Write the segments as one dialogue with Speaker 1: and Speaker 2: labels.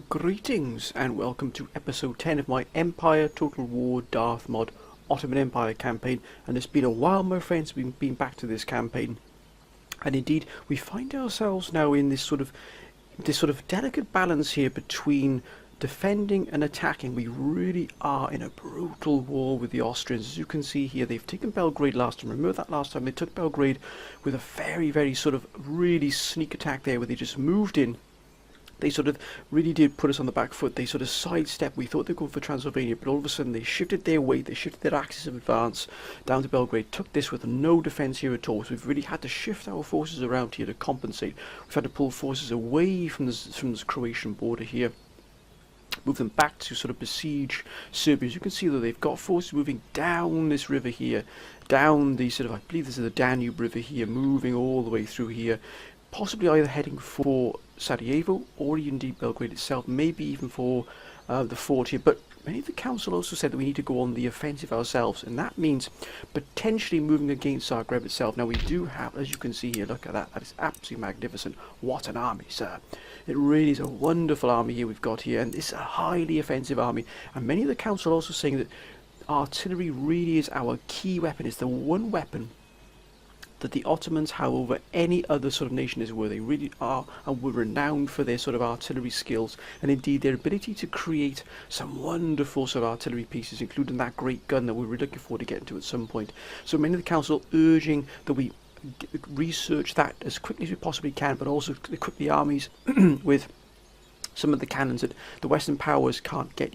Speaker 1: Greetings and welcome to episode 10 of my Empire Total War Darth mod Ottoman Empire campaign, and it's been a while, my friends. We've been back to this campaign, and indeed we find ourselves now in this sort of delicate balance here between defending and attacking. We really are in a brutal war with the Austrians. As you can see here, they've taken Belgrade last time. Remember that last time they took Belgrade with a very sort of really sneak attack there, where they just moved in. They sort of really did put us on the back foot. They sort of sidestepped. We thought they were going for Transylvania, but all of a sudden they shifted their weight, they shifted their axis of advance down to Belgrade, took this with no defence here at all. So we've really had to shift our forces around here to compensate. We've had to pull forces away from this Croatian border here, move them back to sort of besiege Serbia. As you can see, though, they've got forces moving down this river here, down the sort of, I believe this is the Danube River here, moving all the way through here, possibly either heading for Sarajevo or indeed Belgrade itself, maybe even for the fort here. But many of the council also said that we need to go on the offensive ourselves, and that means potentially moving against Zagreb itself. Now we do have, as you can see here, look at that, that is absolutely magnificent. What an army, sir. It really is a wonderful army here we've got here, and it's a highly offensive army. And many of the council also saying that artillery really is our key weapon. It's the one weapon that the Ottomans have over any other sort of nation, is where they really are and were renowned for their sort of artillery skills, and indeed their ability to create some wonderful sort of artillery pieces, including that great gun that we were looking forward to getting to at some point. So many of the council urging that we research that as quickly as we possibly can, but also equip the armies with some of the cannons that the Western powers can't get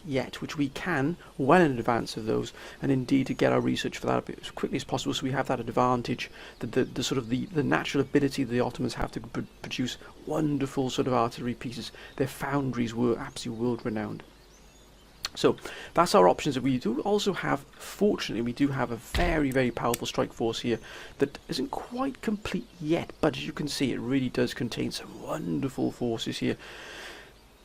Speaker 1: yet, which we can well in advance of those, and indeed to get our research for that as quickly as possible, so we have that advantage, that the sort of the natural ability that the Ottomans have to produce wonderful sort of artillery pieces. Their foundries were absolutely world renowned. So that's our options. That we do also have, fortunately, we do have a very powerful strike force here that isn't quite complete yet, but as you can see, it really does contain some wonderful forces here.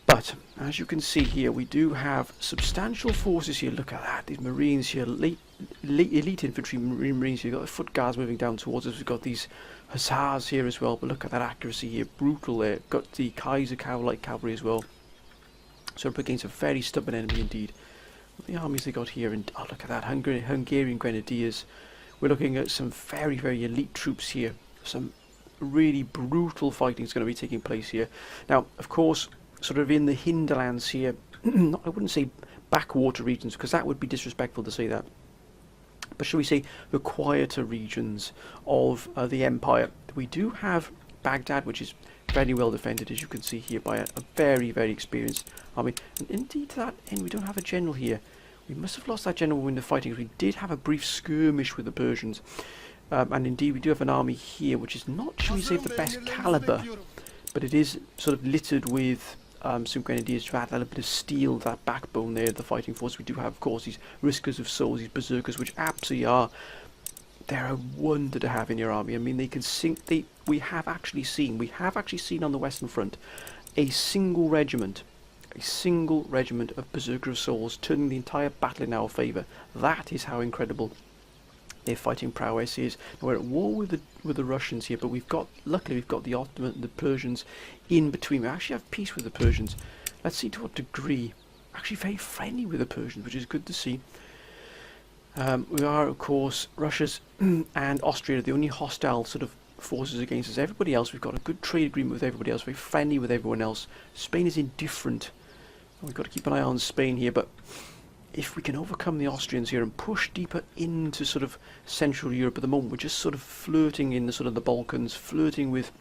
Speaker 1: But as you can see here, we do have substantial forces here. Look at that, these marines here, elite infantry marines here. You've got the foot guards moving down towards us. We've got these hussars here as well, but look at that accuracy here, brutal there. Got the Kaiser light cavalry as well. So up against a very stubborn enemy indeed. What the armies they got here, and oh, look at that, Hungarian grenadiers. We're looking at some very elite troops here. Some really brutal fighting is going to be taking place here. Now, of course, sort of in the hinterlands here, I wouldn't say backwater regions, because that would be disrespectful to say that, but shall we say the quieter regions of the empire. We do have Baghdad, which is very well defended, as you can see here, by a very experienced army. And indeed to that end, we don't have a general here. We must have lost that general in the fighting. We did have a brief skirmish with the Persians, and indeed we do have an army here which is not, shall we say, the best caliber, but it is sort of littered with some grenadiers to add a little bit of steel, that backbone there, the fighting force. We do have, of course, these riskers of souls, these berserkers, which absolutely are, they're a wonder to have in your army. I mean, they can sink. We have actually seen on the Western Front a single regiment of berserker of souls turning the entire battle in our favour. That is how incredible their fighting prowess is. Now, we're at war with the Russians here, but luckily we've got the Ottoman, the Persians in between. We actually have peace with the Persians. Let's see to what degree. Actually very friendly with the Persians, which is good to see. We are, of course, Russia's and Austria are the only hostile sort of forces against us. Everybody else, we've got a good trade agreement with everybody else, very friendly with everyone else. Spain is indifferent. We've got to keep an eye on Spain here, but if we can overcome the Austrians here and push deeper into sort of Central Europe, at the moment we're just sort of flirting in the sort of the Balkans, flirting with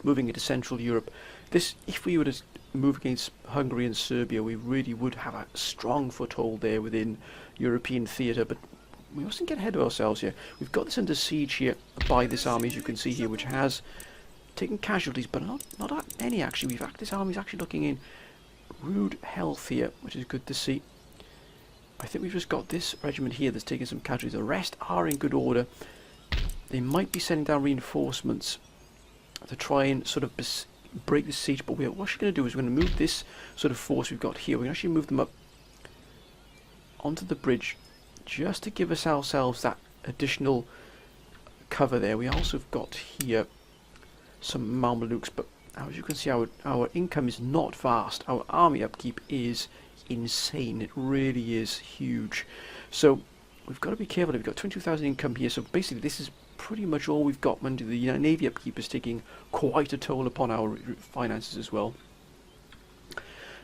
Speaker 1: moving into Central Europe. This, if we were to move against Hungary and Serbia, we really would have a strong foothold there within European theatre, but we mustn't get ahead of ourselves here. We've got this under siege here by this army, as you can see here, which has taken casualties, but not that many actually. This army's actually looking in rude health here, which is good to see. I think we've just got this regiment here that's taken some casualties. The rest are in good order. They might be sending down reinforcements to try and sort of break the siege, but what we're actually going to do is we're going to move this sort of force we've got here. We're going to actually move them up onto the bridge just to give us ourselves that additional cover there. We also have got here some Mamelukes, but Now, as you can see, our income is not vast. Our army upkeep is insane. It really is huge. So we've got to be careful. We've got 22,000 income here. So basically, this is pretty much all we've got. And the navy upkeep is taking quite a toll upon our finances as well.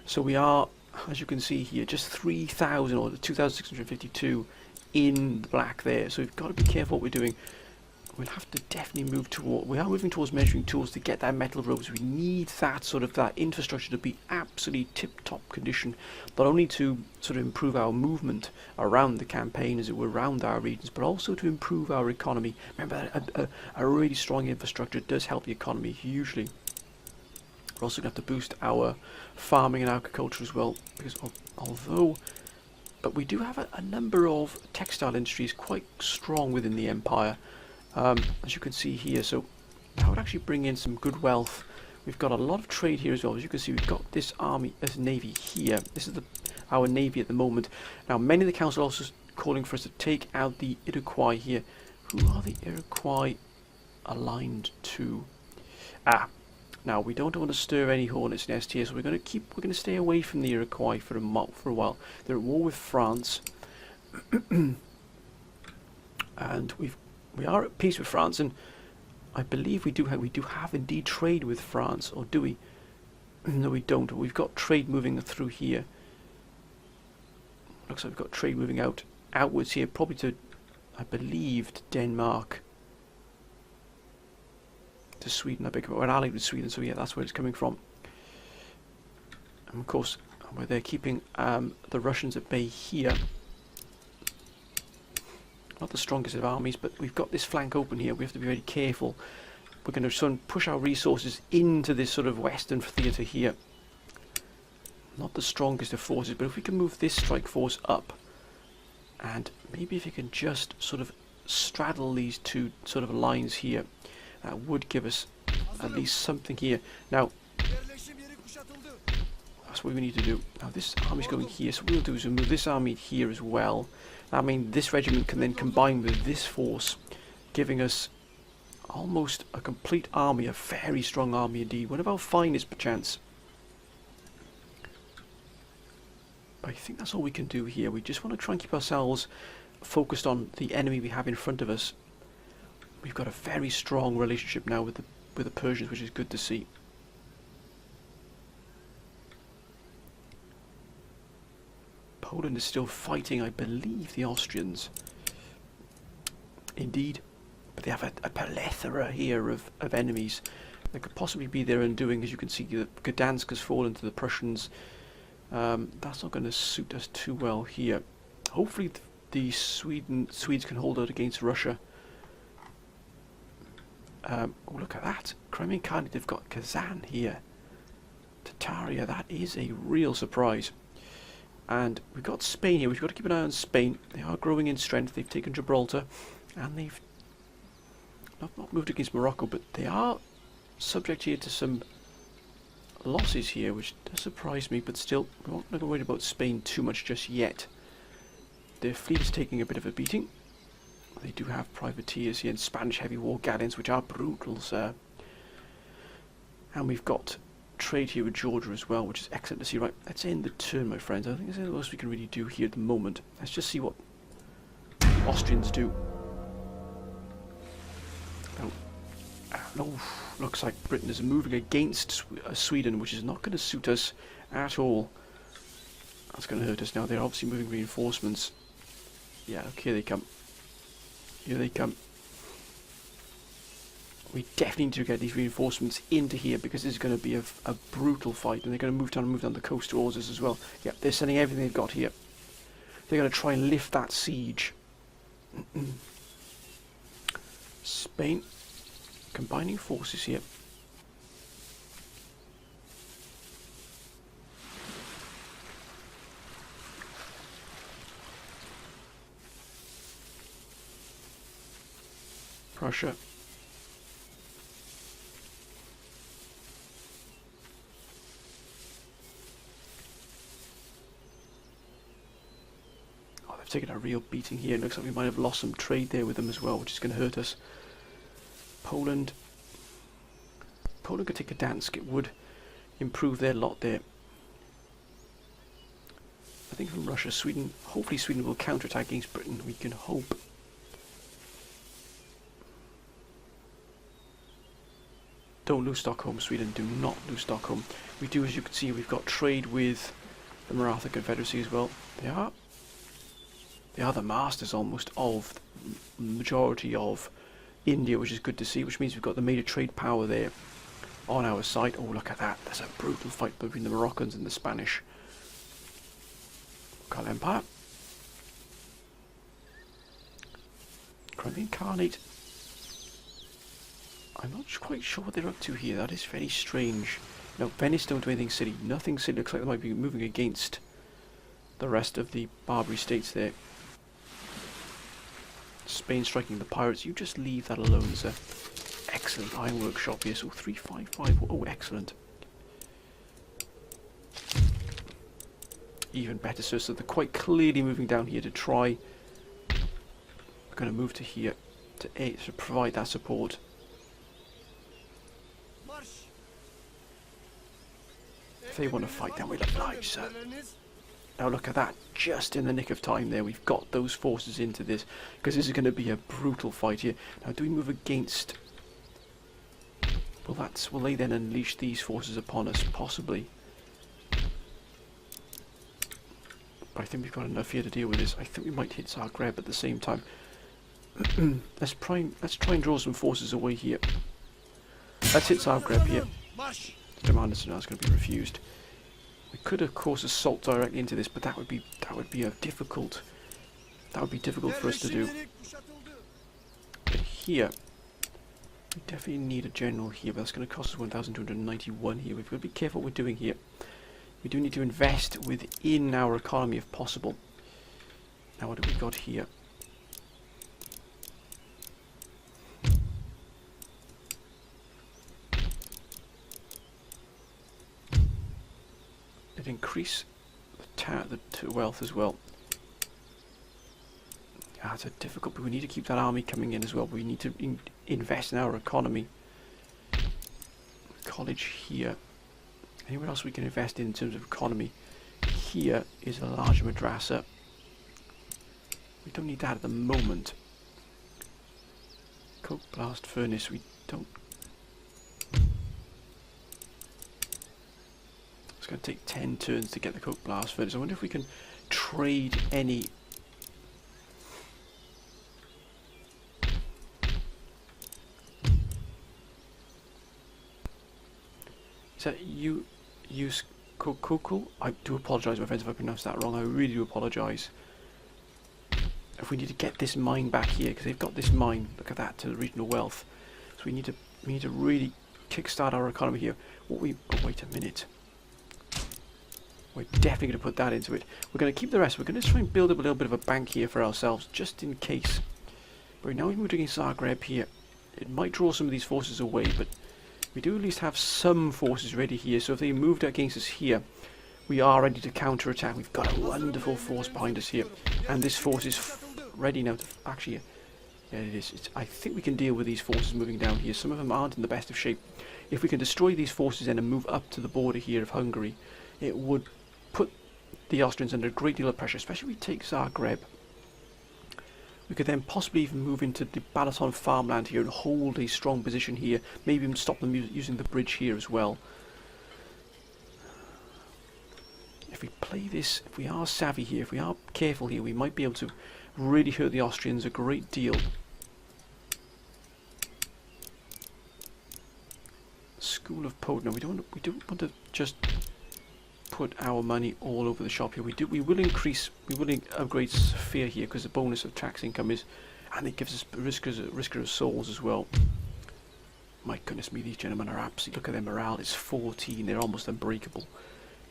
Speaker 1: So we are, as you can see here, just 3,000 or 2,652 in the black there. So we've got to be careful what we're doing. We'll have to definitely move toward. We are moving towards measuring tools to get that metal roads. We need that sort of that infrastructure to be absolutely tip-top condition, not only to sort of improve our movement around the campaign, as it were, around our regions, but also to improve our economy. Remember, a really strong infrastructure does help the economy hugely. We're also going to have to boost our farming and agriculture as well, because but we do have a number of textile industries quite strong within the empire. As you can see here, so that would actually bring in some good wealth. We've got a lot of trade here as well. As you can see, we've got this navy here. This is our navy at the moment. Now, many of the council are also calling for us to take out the Iroquois here. Who are the Iroquois aligned to? Now we don't want to stir any hornets' nest here, so we're going to stay away from the Iroquois for a while. They're at war with France, and we are at peace with France, and I believe we do have indeed trade with France, or do we? No, we don't. We've got trade moving through here. Looks like we've got trade moving outwards here, probably to, I believe, to Denmark, to Sweden. I beg your pardon. We're allied with Sweden, so yeah, that's where it's coming from. And of course, where they're keeping the Russians at bay here. Not the strongest of armies, but we've got this flank open here. We have to be very careful. We're going to sort of push our resources into this sort of western theatre here. Not the strongest of forces, but if we can move this strike force up, and maybe if you can just sort of straddle these two sort of lines here, that would give us at least something here. Now, that's what we need to do. Now this army's going here, so what we'll do is we'll move this army here as well. I mean, this regiment can then combine with this force, giving us almost a complete army, a very strong army indeed. One of our finest, perchance. But I think that's all we can do here. We just want to try and keep ourselves focused on the enemy we have in front of us. We've got a very strong relationship now with the Persians, which is good to see. Poland is still fighting, I believe, the Austrians. Indeed. But they have a plethora here of enemies that could possibly be their undoing. As you can see, Gdansk has fallen to the Prussians. That's not going to suit us too well here. Hopefully the Swedes can hold out against Russia. Oh, look at that. Crimean Khanate, they've got Kazan here. Tataria, that is a real surprise. And we've got Spain here. We've got to keep an eye on Spain. They are growing in strength. They've taken Gibraltar, and they've not moved against Morocco, but they are subject here to some losses here, which does surprise me, but still, we're not going to worry about Spain too much just yet. Their fleet is taking a bit of a beating. They do have privateers here and Spanish heavy war galleons, which are brutal, sir. And we've got trade here with Georgia as well, which is excellent to see. Right, let's end the turn, my friends. I think that's the most we can really do here at the moment. Let's just see what the Austrians do. No, looks like Britain is moving against Sweden, which is not going to suit us at all. That's going to hurt us now. They're obviously moving reinforcements. Yeah, look, here they come. Here they come. We definitely need to get these reinforcements into here, because this is going to be a brutal fight, and they're going to move down the coast towards us as well. Yeah, they're sending everything they've got here. They're going to try and lift that siege. Spain combining forces here. Prussia. Oh, they've taken a real beating here. It looks like we might have lost some trade there with them as well, which is going to hurt us. Poland. Poland could take a Dansk, it would improve their lot there. I think from Russia, Sweden, hopefully Sweden will counterattack against Britain, we can hope. Don't lose Stockholm, Sweden, do not lose Stockholm. We do, as you can see, we've got trade with the Maratha Confederacy as well. They are the masters almost of the majority of India, which is good to see, which means we've got the major trade power there on our side. Oh, look at that. There's a brutal fight between the Moroccans and the Spanish Mughal Empire. Crimean Khanate. I'm not quite sure what they're up to here. That is very strange. No, Venice don't do anything silly. Nothing silly. Looks like they might be moving against the rest of the Barbary states there. Spain striking the pirates. You just leave that alone. It's a excellent iron workshop here. So 355. Oh, excellent. Even better, sir. So they're quite clearly moving down here to try. We're going to move to here to provide that support. If they want to fight, then we'll oblige, sir. Now look at that, just in the nick of time there, we've got those forces into this, because this is going to be a brutal fight here. Now do we move against... Well, will they then unleash these forces upon us? Possibly. But I think we've got enough here to deal with this. I think we might hit Zagreb at the same time. Let's try and draw some forces away here. Let's hit Zagreb here. Commander, so now it's going to be refused. We could, of course, assault directly into this, but that would be difficult for us to do. But here, we definitely need a general here, but that's going to cost us 1,291 here. We've got to be careful what we're doing here. We do need to invest within our economy if possible. Now, what have we got here? Increase the wealth as well. That's a difficult, but we need to keep that army coming in as well. We need to invest in our economy. College here. Anywhere else we can invest in terms of economy? Here is a large madrasa. We don't need that at the moment. Coke blast furnace, we don't. It's going to take 10 turns to get the coke blast furnace. I wonder if we can trade any... Is that use Kokoko? I do apologise, my friends, if I pronounced that wrong. I really do apologise. If we need to get this mine back here, because they've got this mine, look at that, to the regional wealth. So we need to really kickstart our economy here. Oh, wait a minute. We're definitely going to put that into it. We're going to keep the rest. We're going to try and build up a little bit of a bank here for ourselves, just in case. But now we've moved against Zagreb here. It might draw some of these forces away, but we do at least have some forces ready here. So if they moved against us here, we are ready to counter-attack. We've got a wonderful force behind us here. And this force is ready now to... Actually, yeah, it is. I think we can deal with these forces moving down here. Some of them aren't in the best of shape. If we can destroy these forces then and move up to the border here of Hungary, it would put the Austrians under a great deal of pressure, especially if we take Zagreb. We could then possibly even move into the Balaton farmland here and hold a strong position here, maybe even stop them using the bridge here as well. If we play this, if we are savvy here, if we are careful here, we might be able to really hurt the Austrians a great deal. School of Poland. We don't want to just put our money all over the shop here. We will upgrade Sphere here because the bonus of tax income is, and it gives us risker of souls as well. My goodness me, these gentlemen are absolutely, look at their morale, it's 14, they're almost unbreakable.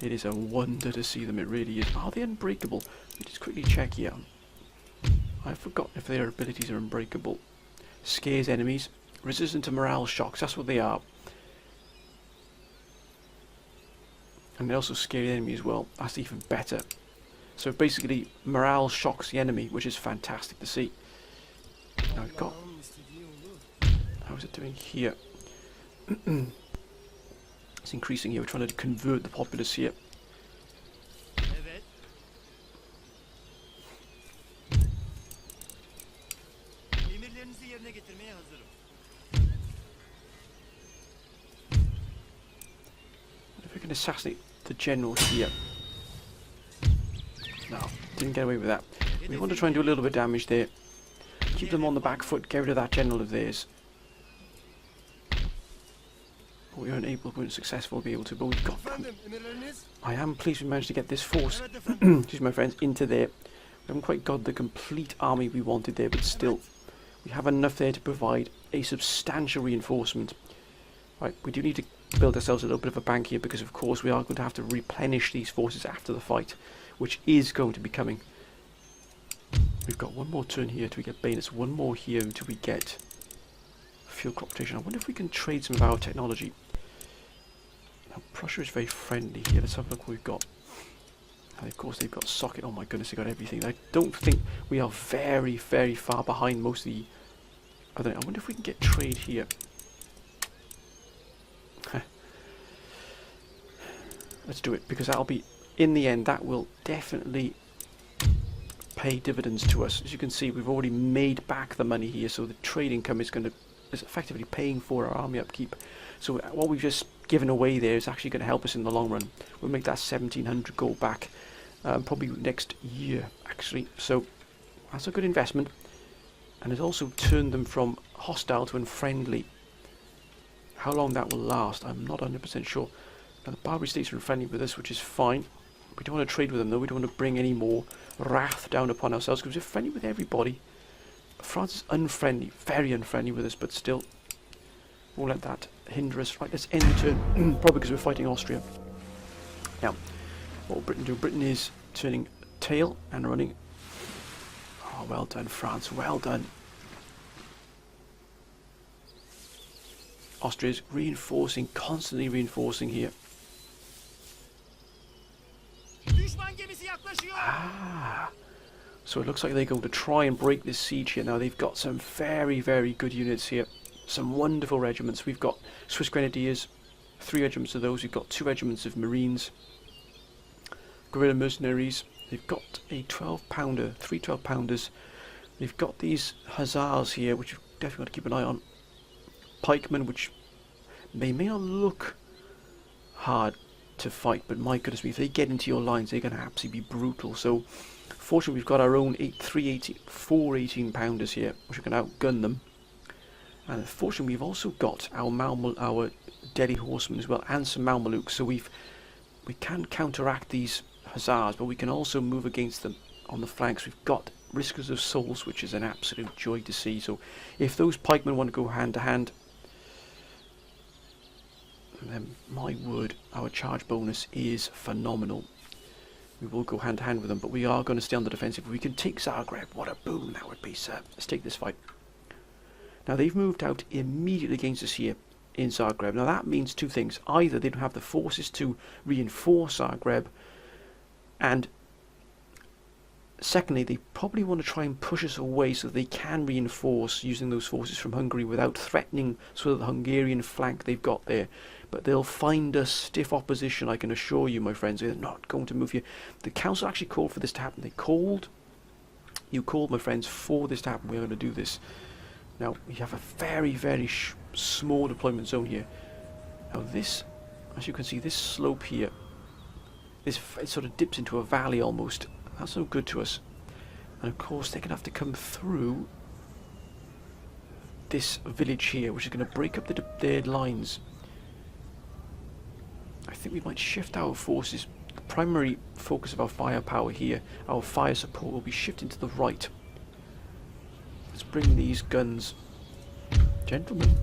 Speaker 1: It is a wonder to see them, it really is. Are they unbreakable? Let me just quickly check here. I've forgotten if their abilities are unbreakable. Scares enemies, resistant to morale shocks, that's what they are. And they also scare the enemy as well. That's even better. So basically, morale shocks the enemy, which is fantastic to see. Now we've got... How is it doing here? It's increasing here. We're trying to convert the populace here.
Speaker 2: Evet. Emirlerinizi yerine getirmeye hazırım.
Speaker 1: If we can assassinate the general here. No, didn't get away with that. We want to try and do a little bit of damage there. Keep them on the back foot, get rid of that general of theirs. We weren't able, we weren't successful to be able to, but we've got them.
Speaker 2: Efendim, emirleriniz?
Speaker 1: I am pleased we managed to get this force,
Speaker 2: Evet efendim.
Speaker 1: excuse me, my friends, into there. We haven't quite got the complete army we wanted there, but still, we have enough there to provide a substantial reinforcement. Right, we do need to build ourselves a little bit of a bank here, because of course we are going to have to replenish these forces after the fight, which is going to be coming. We've got one more turn here till we get bayonets, one more here until we get field crop rotation. I wonder if we can trade some of our technology. Now, Prussia is very friendly here. Let's have a look what we've got. And of course, they've got socket. Oh my goodness, they've got everything. I don't think we are very, very far behind most of the other. I wonder if we can get trade here. Let's do it, because that'll be, in the end, that will definitely pay dividends to us. As you can see, we've already made back the money here, so the trade income is effectively paying for our army upkeep. So what we've just given away there is actually going to help us in the long run. We'll make that 1700 gold back probably next year, actually. So that's a good investment, and it's also turned them from hostile to unfriendly. How long that will last, I'm not 100% sure. Now, the Barbary states are unfriendly with us, which is fine. We don't want to trade with them though. We don't want to bring any more wrath down upon ourselves, because we're friendly with everybody. France is unfriendly, very unfriendly with us, but still won't let that hinder us. Right, let's end the turn, probably because we're fighting Austria. Now, what will Britain do? Britain is turning tail and running. Oh, well done, France, well done. Austria is reinforcing, constantly reinforcing here.
Speaker 2: Düşman gemisi yaklaşıyor.
Speaker 1: Ah, so it looks like they're going to try and break this siege here. Now they've got some very, very good units here. Some wonderful regiments. We've got Swiss Grenadiers, 3 regiments of those. We've got 2 regiments of Marines. Guerrilla Mercenaries. They've got a 12-pounder, 3 12-pounders. They've got these Hussars here, which you've definitely got to keep an eye on. Pikemen, which may not look hard to fight, but my goodness me, if they get into your lines, they're going to absolutely be brutal. So, fortunately, we've got our own 4 18-pounders here, which are going to outgun them. And unfortunately, we've also got our Delhi horsemen as well, and some Mamelukes. So we can counteract these Hussars, but we can also move against them on the flanks. We've got Riskers of Souls, which is an absolute joy to see. So, if those pikemen want to go hand to hand, then my word, our charge bonus is phenomenal. We will go hand to hand with them, but we are going to stay on the defensive. If we can take Zagreb, what a boon that would be, sir. Let's take this fight. Now they've moved out immediately against us here in Zagreb. Now that means 2 things. Either they don't have the forces to reinforce Zagreb, and secondly, they probably want to try and push us away so they can reinforce using those forces from Hungary without threatening sort of the Hungarian flank they've got there. But they'll find us stiff opposition, I can assure you, my friends. They're not going to move here. The council actually called for this to happen. You called, my friends, for this to happen. We're going to do this. Now, we have a very, very small deployment zone here. Now this, as you can see, this slope here, it sort of dips into a valley almost. That's no good to us. And of course, they're going to have to come through this village here, which is going to break up their lines. I think we might shift our forces. The primary focus of our firepower here, our fire support, will be shifting to the right. Let's bring these guns. Gentlemen.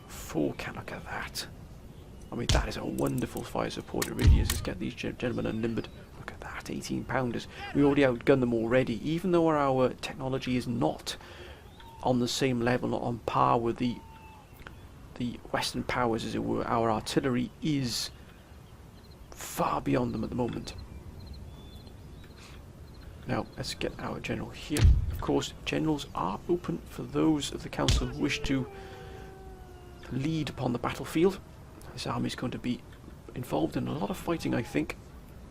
Speaker 1: 4 can look at that. I mean, that is a wonderful fire support, it really is. Let's get these gentlemen unlimbered. Look at that, 18-pounders. We already outgunned them already, even though our technology is not on the same level, not on par with the Western powers, as it were. Our artillery is far beyond them at the moment. Now, let's get our general here. Of course, generals are open for those of the council who wish to lead upon the battlefield. This army is going to be involved in a lot of fighting, I think,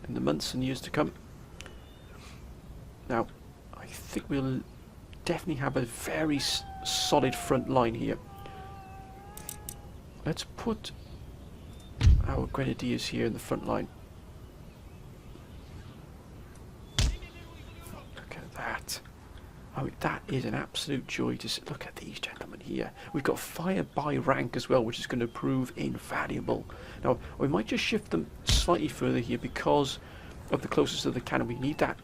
Speaker 1: in the months and years to come. Now, I think we'll definitely have a very solid front line here. Let's put our grenadiers here in the front line. Look at that. I mean, that is an absolute joy to see. Look at these gentlemen here. We've got fire by rank as well, which is going to prove invaluable. Now, we might just shift them slightly further here because of the closest to the cannon. We need that.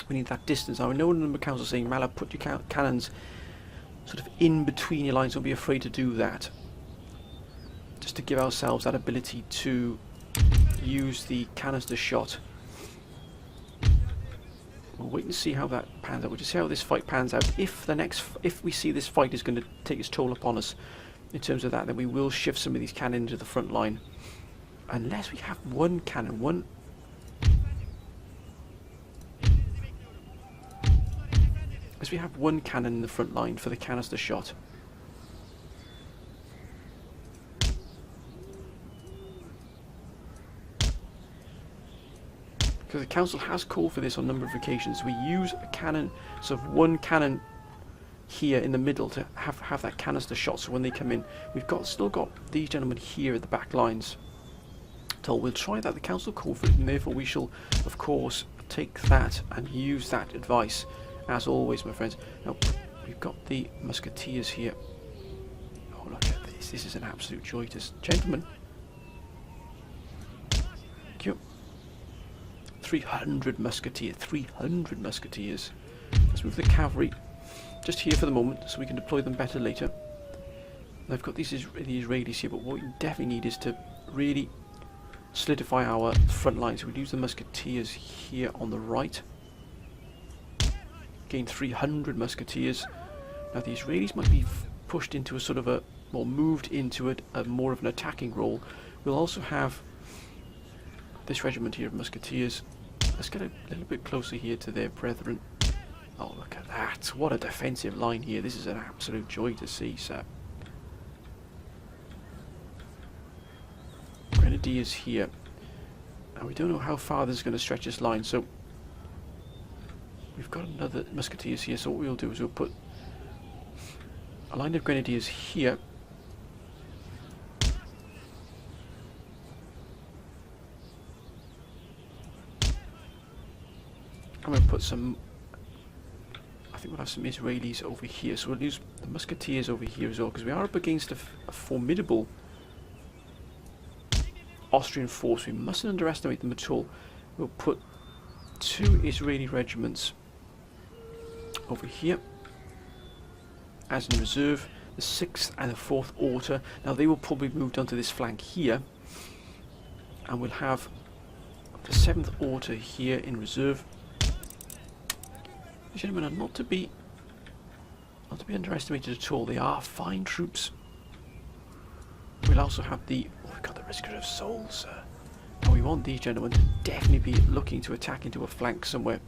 Speaker 1: We need that distance. Now, I know the accounts are saying, Mala, put your cannons sort of in between your lines. Don't be afraid to do that. Just to give ourselves that ability to use the canister shot. We'll wait and see how that pans out. We'll just see how this fight pans out. If we see this fight is going to take its toll upon us in terms of that, then we will shift some of these cannon into the front line. Unless we have one cannon, unless we have one cannon in the front line for the canister shot. Because the council has called for this on a number of occasions. We use a cannon, sort of one cannon here in the middle to have that canister shot, so when they come in, we've still got these gentlemen here at the back lines. So we'll try that. The council called for it, and therefore we shall, of course, take that and use that advice, as always, my friends. Now, we've got the musketeers here. Oh, look at this. This is an absolute joy to gentlemen. Thank you. 300 musketeers. 300 musketeers. Let's move the cavalry just here for the moment, so we can deploy them better later. And I've got these Israelis here, but what we definitely need is to really solidify our front line. So we'll use the musketeers here on the right. Gain 300 musketeers. Now the Israelis might be pushed into a sort of moved into a more of an attacking role. We'll also have this regiment here of musketeers. Let's get a little bit closer here to their brethren. Oh, look at that. What a defensive line here. This is an absolute joy to see, sir. Grenadiers here. Now, we don't know how far this is going to stretch this line, so we've got another musketeers here, so what we'll do is we'll put a line of grenadiers here. I'm going to put some, I think we'll have some Israelis over here, so we'll use the musketeers over here as well, because we are up against a formidable Austrian force. We mustn't underestimate them at all. We'll put 2 Israeli regiments over here as in reserve, the 6th and the 4th Order. Now they will probably move down to this flank here, and we'll have the 7th Order here in reserve. These gentlemen are not to be underestimated at all. They are fine troops. We'll also have we've got the Risker of Souls, sir. Now we want these gentlemen to definitely be looking to attack into a flank somewhere.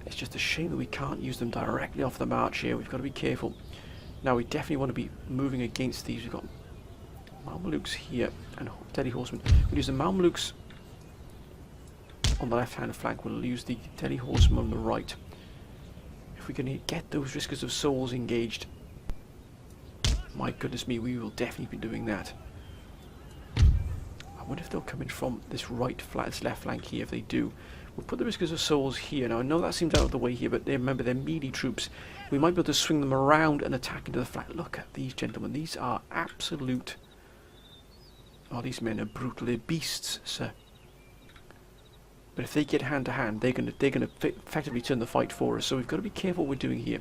Speaker 1: It's just a shame that we can't use them directly off the march here. We've got to be careful. Now we definitely want to be moving against these. We've got Mamelukes here and Delhi horsemen. We'll use the Mamelukes on the left hand flank. We'll use the Delhi horsemen on the right. If we can get those Riskers of Souls engaged, my goodness me, we will definitely be doing that. I wonder if they'll come in from this left flank here. If they do, we'll put the Riskers of Souls here. Now I know that seems out of the way here, but remember they're melee troops. We might be able to swing them around and attack into the flank. Look at these gentlemen. These are absolute... Oh, these men are brutal. They're beasts, sir. But if they get hand to hand, they're gonna effectively turn the fight for us. So we've got to be careful what we're doing here.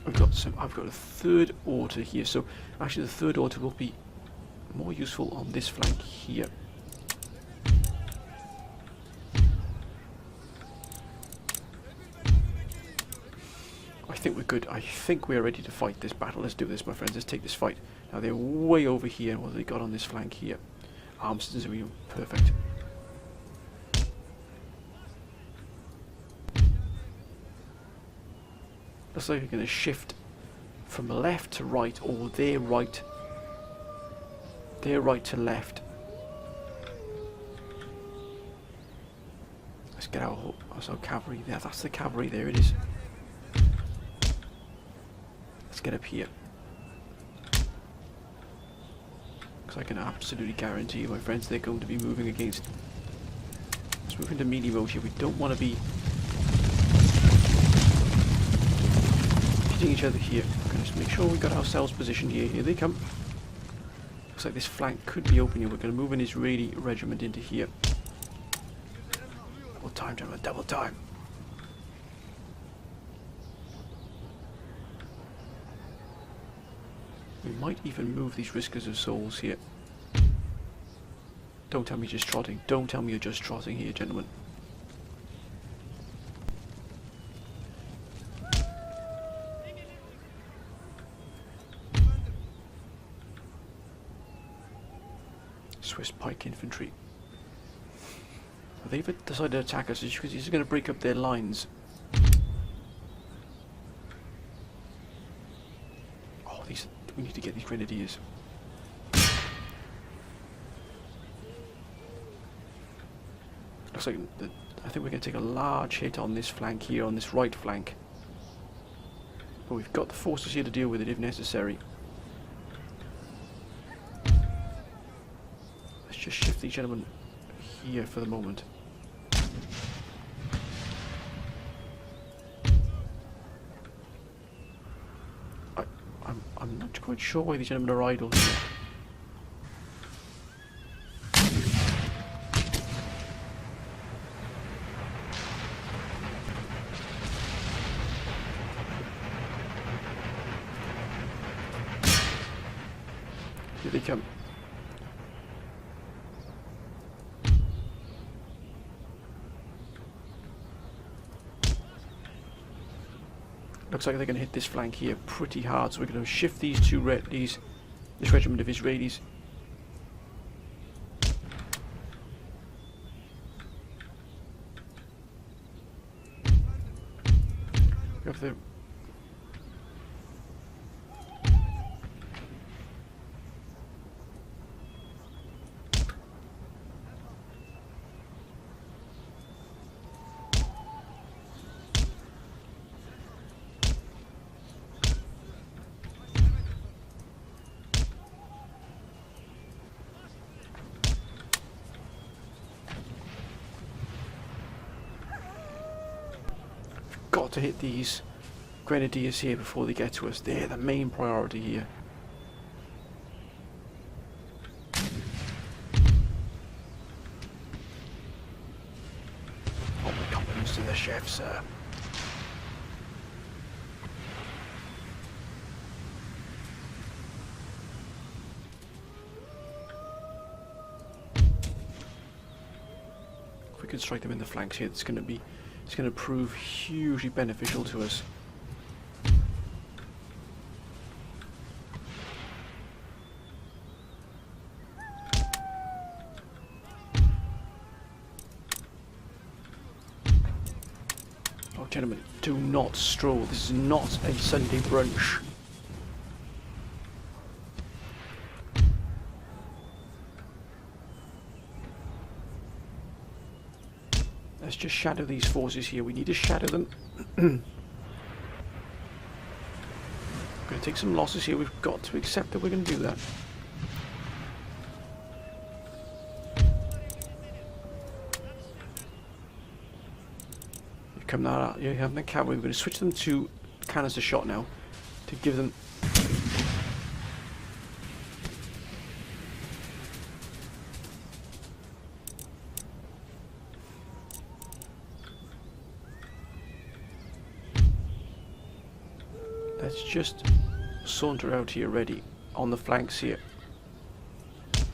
Speaker 1: I've got a 3rd Order here. So actually, the 3rd Order will be more useful on this flank here. I think we're good. I think we're ready to fight this battle. Let's do this, my friends. Let's take this fight. Now they're way over here. What have they got on this flank here? Arm systems are perfect. Looks like we're going to shift from left to right, or their right to left. Let's get our cavalry there. That's the cavalry, there it is. Let's get up here. Because I can absolutely guarantee you, my friends, they're going to be moving against. Let's move into melee mode here. We don't want to be hitting each other here. We're going to make sure we got ourselves positioned here. Here they come. Looks like this flank could be open here. We're going to move an Israeli regiment into here. Double time, gentlemen, double time. We might even move these Riskers of Souls here. Don't tell me you're just trotting. Don't tell me you're just trotting here, gentlemen. Swiss pike infantry. They've decided to attack us because he's going to break up their lines. Oh, we need to get these grenadiers. Looks like I think we're going to take a large hit on this flank here, on this right flank. But we've got the forces here to deal with it if necessary. Let's just shift these gentlemen here for the moment. I'm not quite sure why these gentlemen are idle here. Here they come. Looks like they're going to hit this flank here pretty hard, so we're going to shift these this regiment of Israelis. We have the got to hit these grenadiers here before they get to us. They're the main priority here. Oh, my compliments to the chef, sir. If we can strike them in the flanks here, it's going to prove hugely beneficial to us. Oh, gentlemen, do not stroll. This is not a Sunday brunch. Let's just shadow these forces here. We need to shadow them. We're going to take some losses here. We've got to accept that we're going to do that. You come out. You have the cavalry. We're going to switch them to canister shot now to give them. Let's just saunter out here ready on the flanks here. Just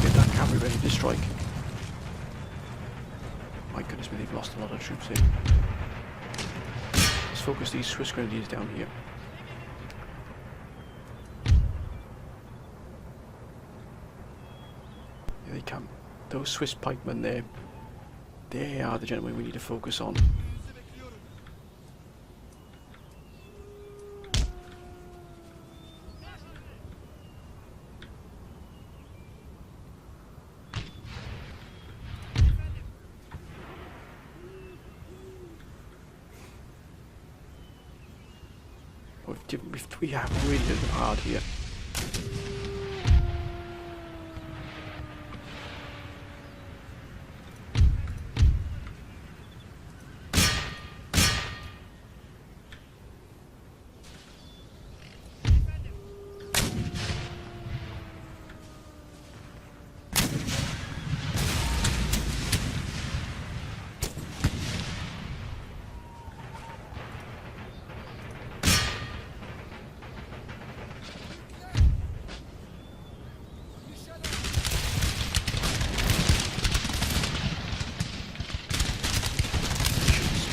Speaker 1: get that cavalry ready to strike. My goodness me, they've lost a lot of troops here. Let's focus these Swiss grenadiers down here. Here they come. Those Swiss pikemen there. They are the gentlemen we need to focus on.
Speaker 2: Sizi bekliyorum.
Speaker 1: We have really done it hard here.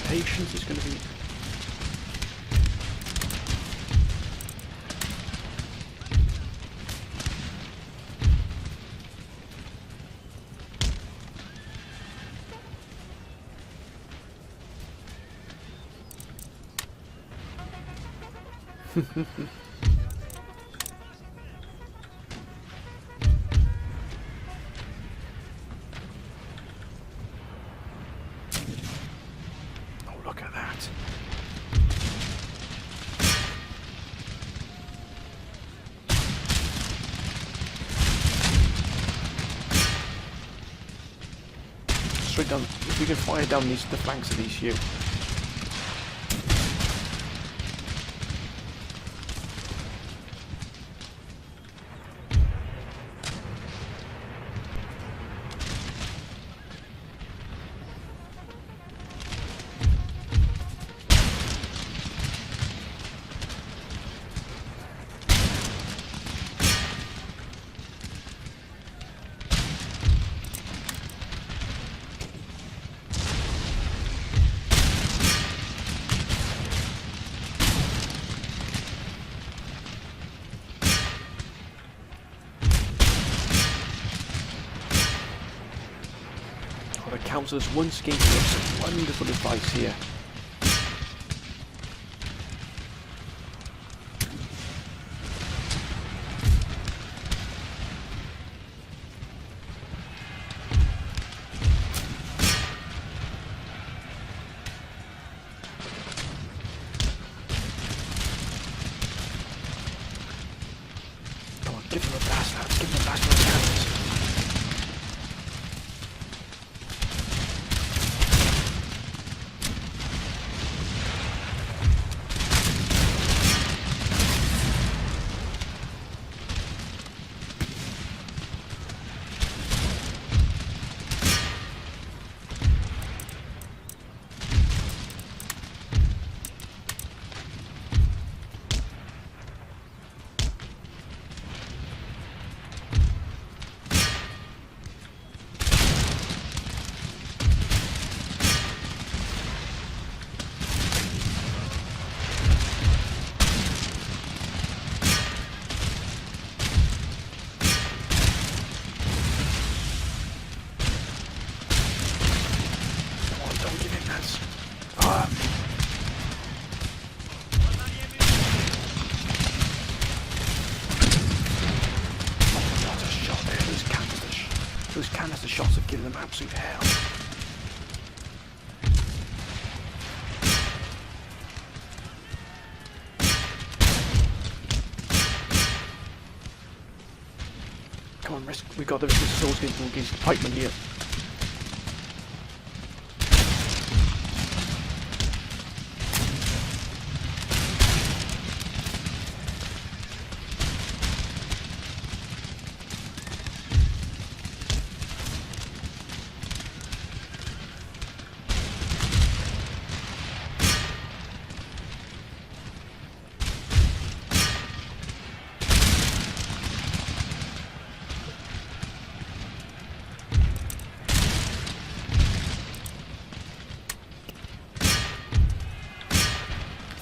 Speaker 1: Patience is going to be... Oh, look at that. Straight down. If we can fire down the flanks of these you. The councillors once again gave some wonderful advice here. Come on, give them a blast, lads. Give them a blast with the cannons. Those canister shots have given them absolute hell. Come on, we've got the swords against the pikemen here.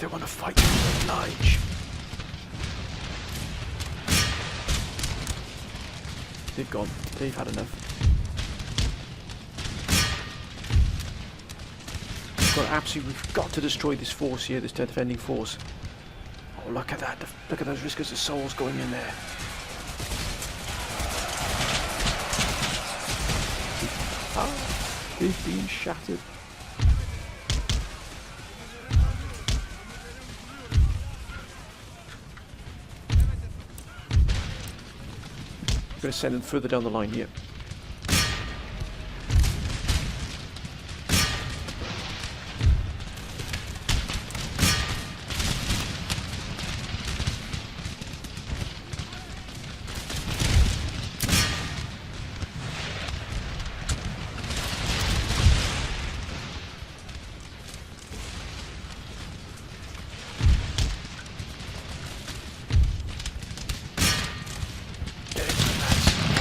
Speaker 1: They want to fight you to oblige. They've gone. They've had enough. we've got to destroy this force here, this defending force. Oh, look at that. Look at those Riskers of Souls going in there. Ah, they've been shattered. I'm going to send them further down the line here.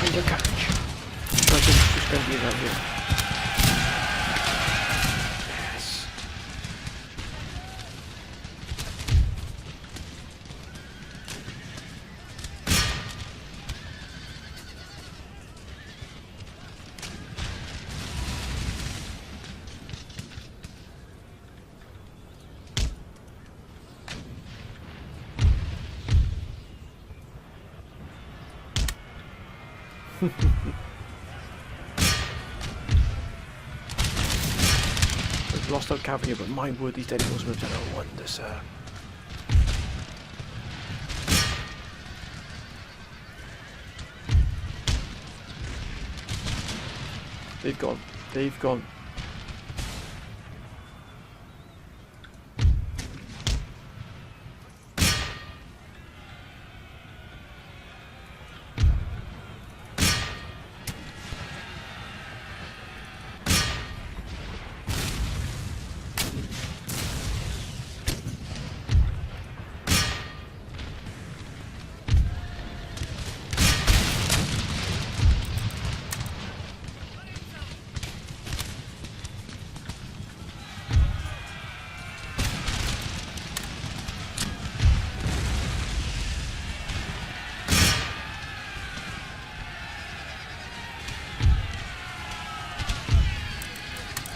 Speaker 1: Under catch. I think it's just going to be around here. Yes. We've lost our cavalry, but my word, these dead horsemen have done a wonder, sir. They've gone. They've gone.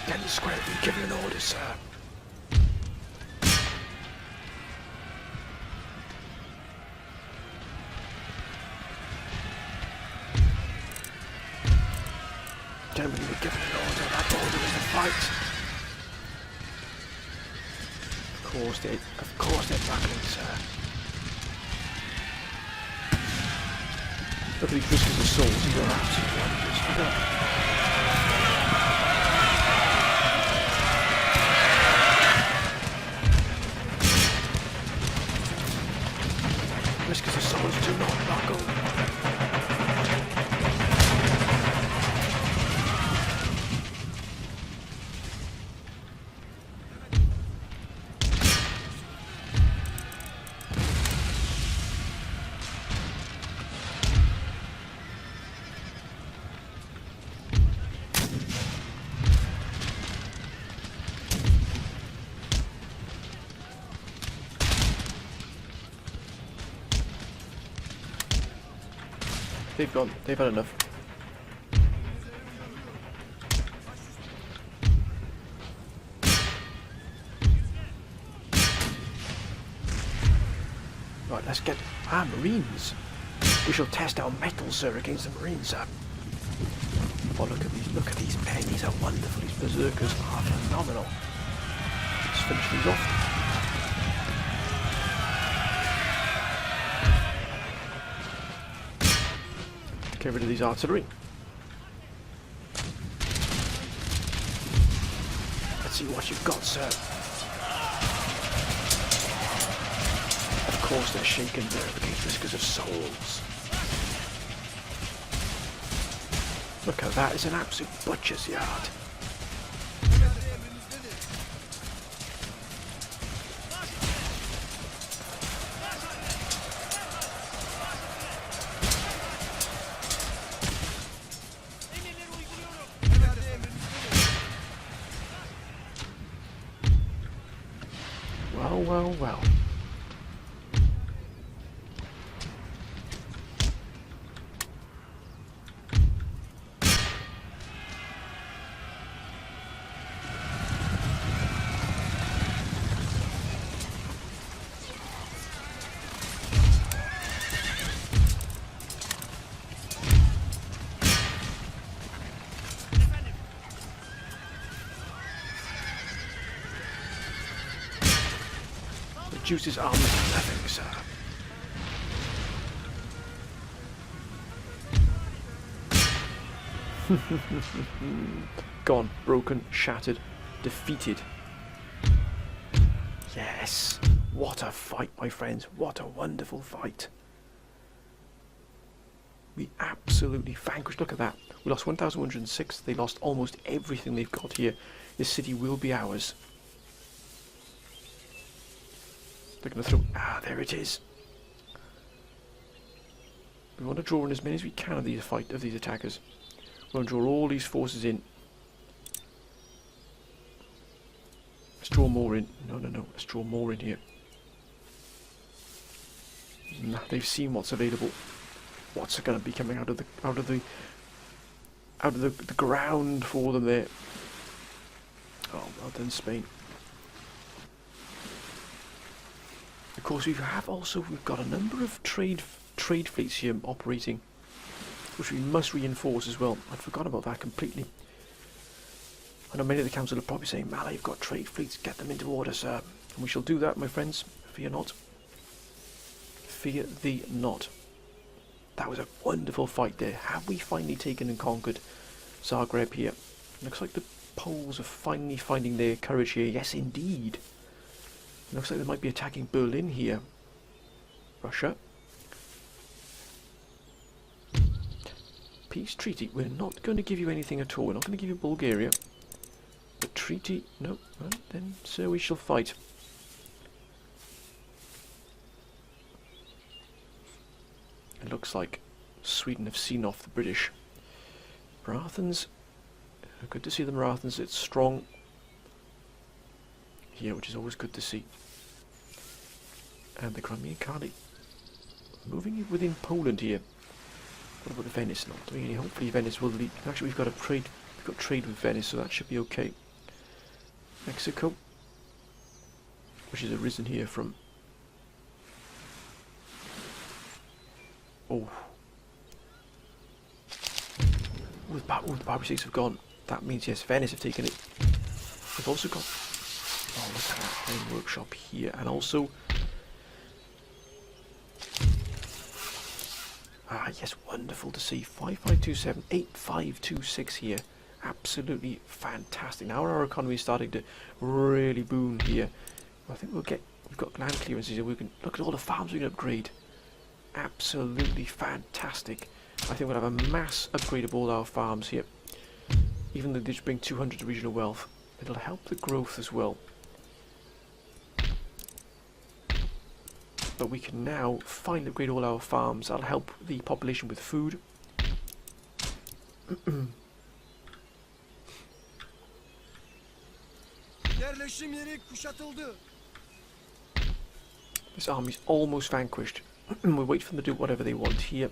Speaker 1: Get the square, we've given an order, sir. Gentlemen, we've given an order. That order is a fight. Of course they're battling, sir. Look at these Riskers of Souls, these are absolute wonders. Look at that. Riskers of Souls do not buckle. They've gone. They've had enough. Right, let's get... Marines! We shall test our mettle, sir, against the Marines, sir. Oh, look at these men. These are wonderful. These berserkers are phenomenal. Let's finish these off. Get rid of these artillery. Let's see what you've got, sir. Of course they're shaken there against Riskers of Souls. Look at that, it's an absolute butcher's yard. Well. reduce his armor to nothing, sir. Gone, broken, shattered, defeated. Yes, what a fight, my friends, what a wonderful fight. We absolutely vanquished, look at that. We lost 1,106, they lost almost everything they've got here. This city will be ours. They're going to throw, there it is. We want to draw in as many as we can of these attackers. We want to draw all these forces in. Let's draw more in. No, let's draw more in here. Nah, they've seen what's available. What's going to be coming out of the ground for them there. Oh, well done, Spain. Of course, we've got a number of trade fleets here operating, which we must reinforce as well. I'd forgotten about that completely. I know many of the council are probably saying, Malay, you've got trade fleets, get them into order, sir. And we shall do that, my friends. Fear not. Fear thee not. That was a wonderful fight there. Have we finally taken and conquered Zagreb here? Looks like the Poles are finally finding their courage here. Yes, indeed. Looks like they might be attacking Berlin here. Russia. Peace treaty. We're not going to give you anything at all. We're not going to give you Bulgaria. The treaty. No. Well, then, sir, we shall fight. It looks like Sweden have seen off the British. Marathons. Good to see the Marathons. It's strong here, which is always good to see. And the Crimean Kali moving within Poland here. What about Venice? Not doing any. Hopefully Venice will lead. Actually, we've got trade with Venice, so that should be okay. Mexico, which has arisen here from. Oh, all the Barbary states have gone. That means yes, Venice have taken it. We've also got. Oh, look at that main workshop here, and also. Yes, wonderful to see. 5527, 8526 here. Absolutely fantastic. Now our economy is starting to really boom here. I think we've got land clearances here. We can look at all the farms we can upgrade. Absolutely fantastic. I think we'll have a mass upgrade of all our farms here. Even though they just bring 200 to regional wealth. It'll help the growth as well. But we can now finally upgrade all our farms. That'll help the population with food. This army's almost vanquished. We'll wait for them to do whatever they want here.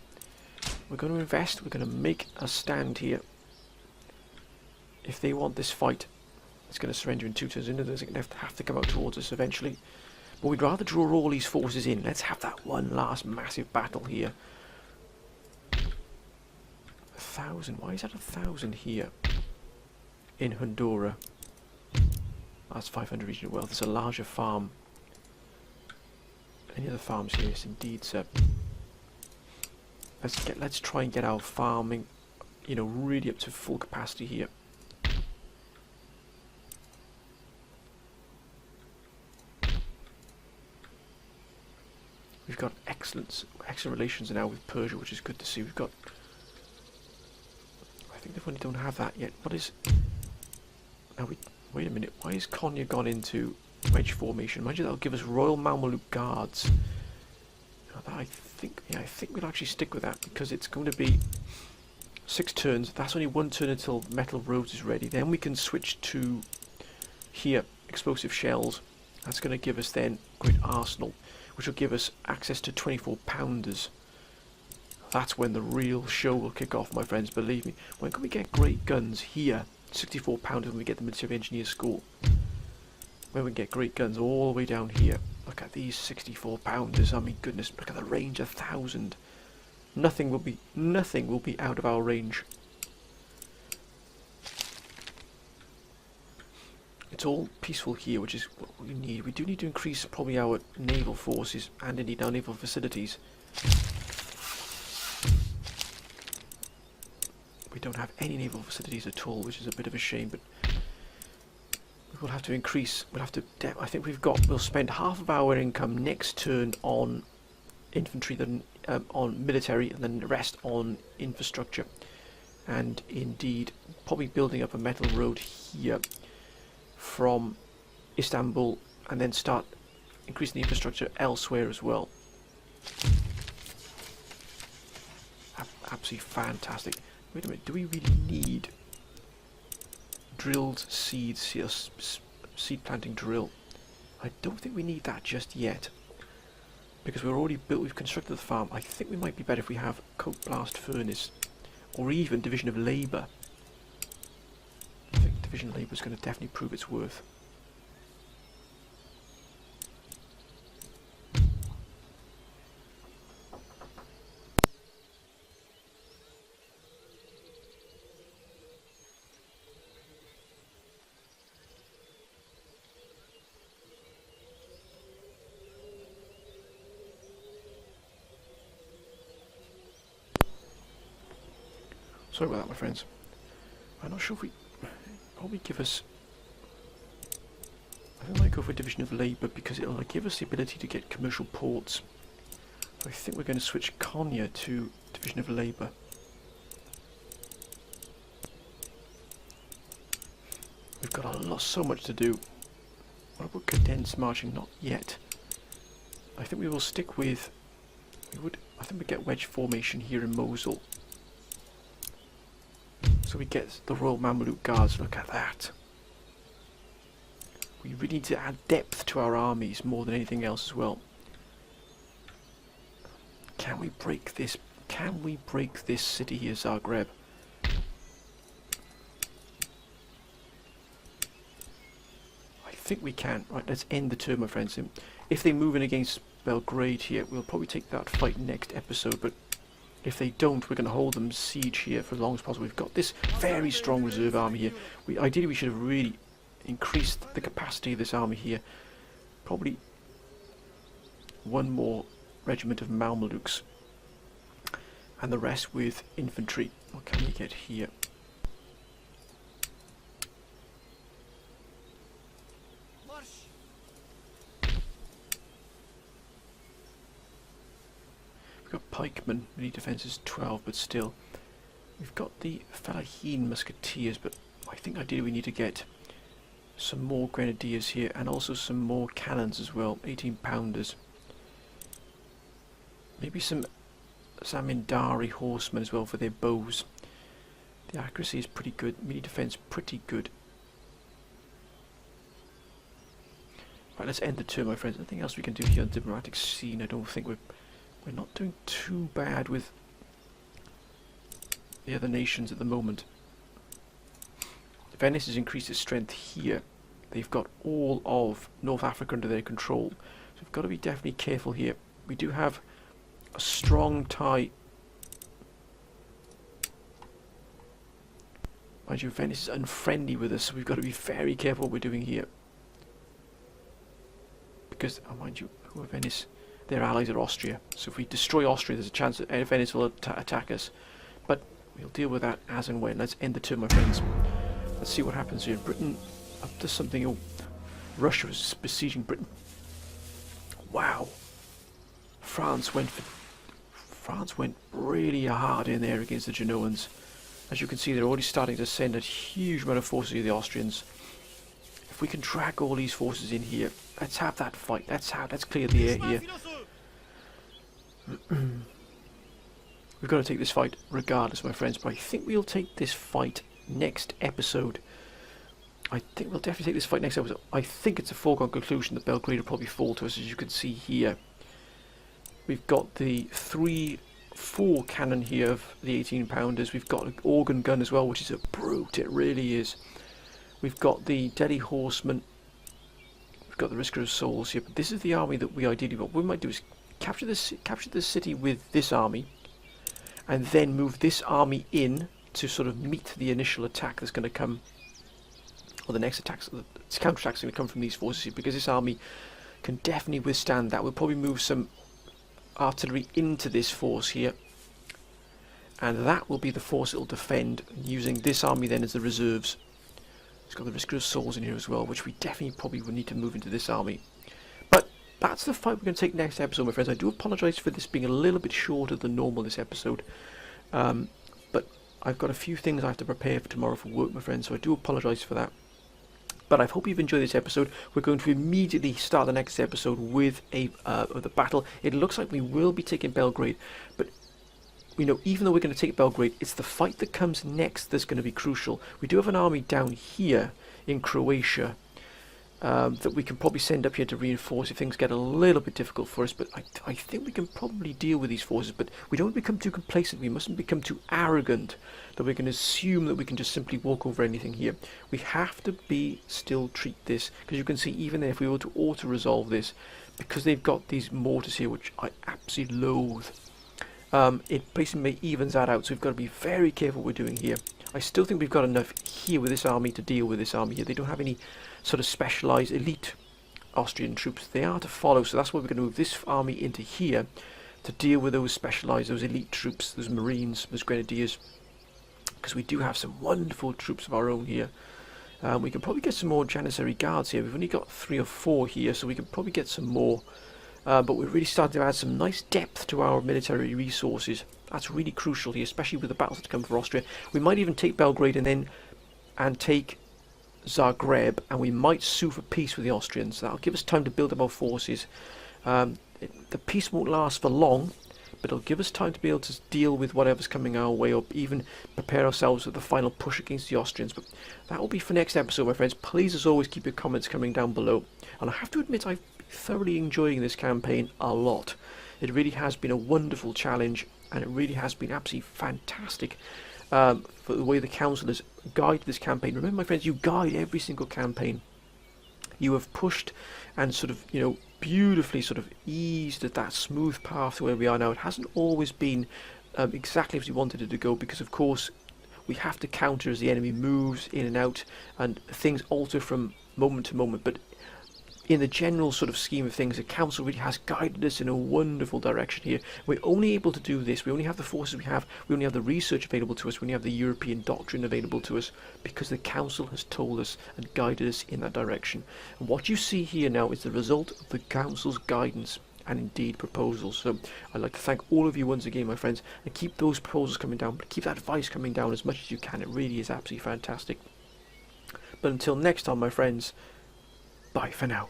Speaker 1: We're going to invest. We're going to make a stand here. If they want this fight, it's going to surrender in 2 turns. They're going to have to come out towards us eventually. But we'd rather draw all these forces in. Let's have that one last massive battle here. 1,000. Why is that 1,000 here? In Honduras. That's 500 regional wealth. It's a larger farm. Any other farms here? Yes, indeed, sir. Let's try and get our farming, really up to full capacity here. We've got excellent relations now with Persia, which is good to see. We've got. I think they only don't have that yet. What is? Now wait a minute. Why is Konya gone into wedge formation? Imagine that'll give us Royal Mameluke Guards. Now I think we'll actually stick with that because it's going to be 6 turns. That's only 1 turn until Metal Roads is ready. Then we can switch to here explosive shells. That's going to give us then Great Arsenal, which will give us access to 24 pounders. That's when the real show will kick off, my friends, believe me. When can we get great guns? Here. 64 pounders when we get the Military Engineer School. When we get great guns all the way down here. Look at these 64 pounders. I mean, goodness, look at the range, 1,000. Nothing will be out of our range. it's all peaceful here, which is what we need. We do need to increase probably our naval forces and indeed our naval facilities. We don't have any naval facilities at all, which is a bit of a shame, but we'll have to increase. We'll have to. I think we'll spend half of our income next turn on infantry, then on military, and then the rest on infrastructure. And indeed, probably building up a metal road here from Istanbul, and then start increasing the infrastructure elsewhere as well. Absolutely fantastic. Wait a minute, do we really need drilled seeds here? Seed planting drill. I don't think we need that just yet, because we've constructed the farm. I think we might be better if we have coke blast furnace, or even division of labour. I think division of labour is going to definitely prove its worth. Sorry about that, my friends. I'm not sure if we probably give us. I think I might go for division of labour because it'll give us the ability to get commercial ports. So I think we're going to switch Konya to division of labour. We've got so much to do. What about condensed marching? Not yet. I think we will stick with. I think we get wedge formation here in Mosul. So we get the Royal Mameluke Guards. Look at that. We really need to add depth to our armies more than anything else as well. Can we break this? Can we break this city here, Zagreb? I think we can. Right, let's end the turn, my friends. If they move in against Belgrade here, we'll probably take that fight next episode, but if they don't, we're going to hold them siege here for as long as possible. We've got this very strong reserve army here. Ideally, we should have really increased the capacity of this army here. Probably one more regiment of Mamelukes, and the rest with infantry. What can we get here? We've got pikemen. We need defences 12, but still. We've got the Falahin musketeers, but I think ideally we need to get some more grenadiers here, and also some more cannons as well. 18-pounders. Maybe some Zamindari horsemen as well for their bows. The accuracy is pretty good. Melee defense pretty good. Right, let's end the turn, my friends. Nothing else we can do here on the diplomatic scene. I don't think we're not doing too bad with the other nations at the moment. Venice has increased its strength here. They've got all of North Africa under their control. So we've got to be definitely careful here. We do have a strong tie. Mind you, Venice is unfriendly with us, so we've got to be very careful what we're doing here. Because, oh, mind you, who are Venice? Their allies are Austria. So if we destroy Austria, there's a chance that Venice will attack us. But we'll deal with that as and when. Let's end the turn, my friends. Let's see what happens here. Britain up to something. Oh, Russia is besieging Britain. Wow. France went really hard in there against the Genoans. As you can see, they're already starting to send a huge amount of forces to the Austrians. If we can drag all these forces in here, let's have that fight. Let's clear the air here. We've got to take this fight regardless, my friends, but I think we'll take this fight next episode. I think we'll definitely take this fight next episode. I think it's a foregone conclusion that Belgrade will probably fall to us, as you can see here. We've got the 4 cannon here of the 18-pounders. We've got an organ gun as well, which is a brute. It really is. We've got the Delhi horsemen. We've got the Risker of Souls here. But this is the army that we ideally want. What we might do is capture the city with this army, and then move this army in to sort of meet the initial attack that's going to come or the next attacks, counterattacks going to come from these forces here, because this army can definitely withstand that. We'll probably move some artillery into this force here, and that will be the force it will defend, using this army then as the reserves. It's got the Risker of Souls in here as well, which we definitely probably will need to move into this army. But that's the fight we're going to take next episode, my friends. I do apologise for this being a little bit shorter than normal this episode, but I've got a few things I have to prepare for tomorrow for work, my friends, so I do apologise for that. But I hope you've enjoyed this episode. We're going to immediately start the next episode with the battle. It looks like we will be taking Belgrade, but you know, even though we're going to take Belgrade, it's the fight that comes next that's going to be crucial. We do have an army down here in Croatia that we can probably send up here to reinforce if things get a little bit difficult for us, but I think we can probably deal with these forces. But we don't become too complacent, we mustn't become too arrogant that we can assume that we can just simply walk over anything here. We have to still treat this, because you can see even there, if we were to auto-resolve this, because they've got these mortars here, which I absolutely loathe, it basically evens that out, so we've got to be very careful what we're doing here. I still think we've got enough here with this army to deal with this army here. They don't have any sort of specialised elite Austrian troops. They are to follow, so that's why we're going to move this army into here to deal with those specialised, those elite troops, those marines, those grenadiers, because we do have some wonderful troops of our own here. We can probably get some more Janissary guards here. We've only got 3 or 4 here, so we can probably get some more. But we're really starting to add some nice depth to our military resources. That's really crucial here, especially with the battles to come for Austria. We might even take Belgrade and take Zagreb, and we might sue for peace with the Austrians. That'll give us time to build up our forces. The peace won't last for long, but it'll give us time to be able to deal with whatever's coming our way, or even prepare ourselves for the final push against the Austrians. But that will be for next episode, my friends. Please, as always, keep your comments coming down below. And I have to admit, I've been thoroughly enjoying this campaign a lot. It really has been a wonderful challenge, and it really has been absolutely fantastic for the way the council has guided this campaign. Remember, my friends, you guide every single campaign. You have pushed and sort of, you know, beautifully sort of eased at that smooth path to where we are now. It hasn't always been exactly as we wanted it to go, because of course we have to counter as the enemy moves in and out, and things alter from moment to moment. But in the general sort of scheme of things, the council really has guided us in a wonderful direction here. We're only able to do this, we only have the forces we have, we only have the research available to us, we only have the European doctrine available to us, because the council has told us and guided us in that direction. And what you see here now is the result of the council's guidance and indeed proposals. So I'd like to thank all of you once again, my friends, and keep those proposals coming down, but keep that advice coming down as much as you can. It really is absolutely fantastic. But until next time, my friends, bye for now.